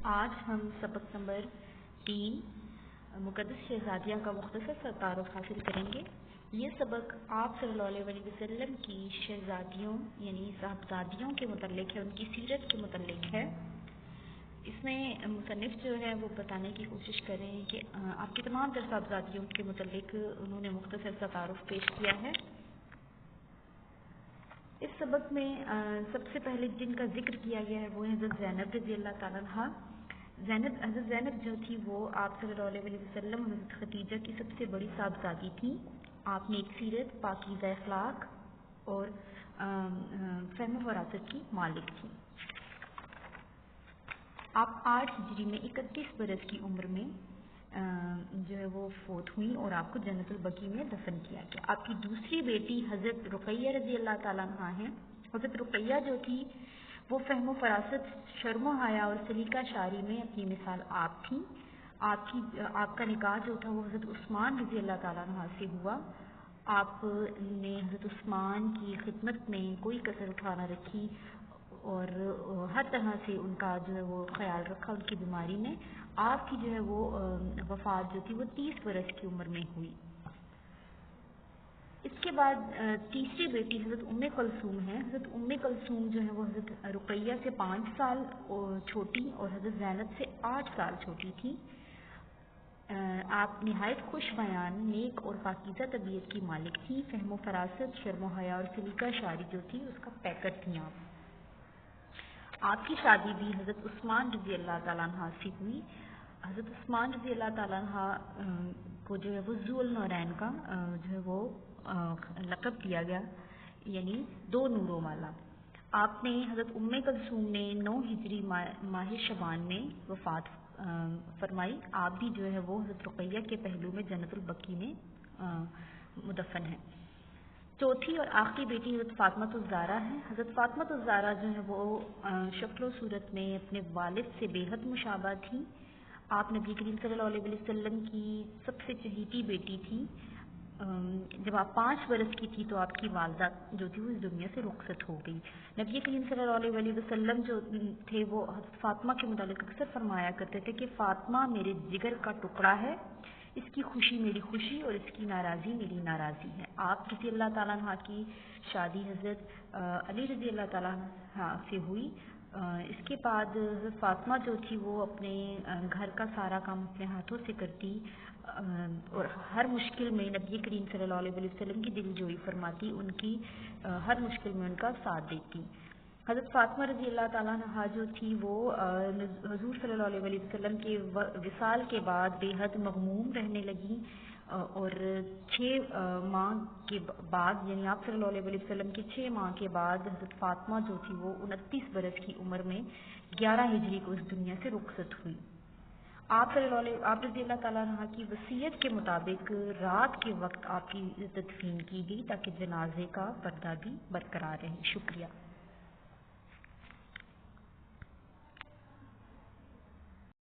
آج ہم سبق نمبر 3 مقدس شہزادیہ کا مختصر سا تعارف حاصل کریں گے۔ یہ سبق آپ صلی اللہ علیہ وسلم کی شہزادیوں یعنی صاحبزادیوں کے متعلق ہے، ان کی سیرت کے متعلق ہے۔ اس میں مصنف جو ہے وہ بتانے کی کوشش کر رہے ہیں کہ آپ کی تمام تر صاحبزادیوں کے متعلق انہوں نے مختصر سا تعارف پیش کیا ہے۔ اس سبق میں سب سے پہلے جن کا ذکر کیا گیا ہے وہ حضرت زینب رضی اللہ تعالیٰ عنہ۔ حضرت زینب جو تھی وہ آپ صلی اللہ علیہ وسلم حضرت خدیجہ کی سب سے بڑی صاحبزادی تھی۔ آپ نے ایک سیرت، پاکیزہ اخلاق اور فہم و فراست کی مالک تھی۔ آپ 8 ہجری میں 31 برس کی عمر میں جو ہے وہ فوت ہوئی اور آپ کو جنت البقیع میں دفن کیا گیا۔ آپ کی دوسری بیٹی حضرت رقیہ رضی اللہ تعالیٰ عنہ ہیں۔ حضرت رقیہ جو تھی وہ فہم و فراست، شرم و حیا اور سلیقہ شاعری میں اپنی مثال آپ تھیں۔ آپ کا نکاح جو تھا وہ حضرت عثمان رضی اللہ تعالیٰ عنہ سے ہوا۔ آپ نے حضرت عثمان کی خدمت میں کوئی کسر اٹھا نہ رکھی اور ہر طرح سے ان کا جو ہے وہ خیال رکھا ان کی بیماری میں۔ آپ کی جو ہے وہ وفات جو تھی وہ 30 برس کی عمر میں ہوئی۔ اس کے بعد تیسری بیٹی حضرت کلثوم ہے۔ حضرت کلثوم جو ہے وہ حضرت رقیہ سے 5 سال چھوٹی اور حضرت زینب سے 8 سال چھوٹی تھی۔ آپ نہایت خوش بیان، نیک اور پاکیزہ طبیعت کی مالک تھی۔ فہم و فراست، شرم و حیا اور سلیقہ شاعری جو تھی اس کا پیکر تھیں آپ کی شادی بھی حضرت عثمان رضی اللہ تعالیٰ عنہ سے ہوئی۔ حضرت عثمان رضی اللہ تعالیٰ عنہ کو جو ہے وہ ذو النورین کا جو ہے وہ لقب دیا گیا، یعنی 2 نوروں والا۔ آپ نے حضرت کلثوم نے 9 ہجری ماہ شعبان میں وفات فرمائی۔ آپ بھی جو ہے وہ حضرت رقیہ کے پہلو میں جنت البقیع میں مدفن ہیں۔ چوتھی اور آخری بیٹی حضرت فاطمہ الزہرا ہے۔ حضرت فاطمہ الزہرا جو ہے وہ شکل و صورت میں اپنے والد سے بے حد مشابہ تھی۔ آپ نبی کریم صلی اللہ علیہ وسلم کی سب سے چہیتی بیٹی تھی۔ جب آپ 5 برس کی تھی تو آپ کی والدہ جو تھی وہ اس دنیا سے رخصت ہو گئی۔ نبی کریم صلی اللہ علیہ وسلم جو تھے وہ حضرت فاطمہ کے متعلق اکثر فرمایا کرتے تھے کہ فاطمہ میرے جگر کا ٹکڑا ہے، اس کی خوشی میری خوشی اور اس کی ناراضی میری ناراضی ہے۔ آپ رضی اللہ تعالیٰ عنہ کی شادی حضرت علی رضی اللہ تعالیٰ عنہ سے ہوئی۔ اس کے بعد حضرت فاطمہ جو تھی وہ اپنے گھر کا سارا کام اپنے ہاتھوں سے کرتی اور ہر مشکل میں نبی کریم صلی اللہ علیہ وسلم کی دل جوئی فرماتی، ان کی ہر مشکل میں ان کا ساتھ دیتی۔ حضرت فاطمہ رضی اللہ تعالیٰ عنہ جو تھی وہ حضور صلی اللہ علیہ وسلم کے وصال کے بعد بے حد مغموم رہنے لگیں اور 6 ماہ کے بعد یعنی آپ صلی اللہ علیہ وسلم کے 6 ماہ کے بعد حضرت فاطمہ جو تھی وہ 29 برس کی عمر میں 11 ہجری کو اس دنیا سے رخصت ہوئی۔ آپ رضی اللہ تعالیٰ عنہ کی وصیت کے مطابق رات کے وقت آپ کی تدفین کی گئی تاکہ جنازے کا پردہ بھی برقرار رہے۔ شکریہ۔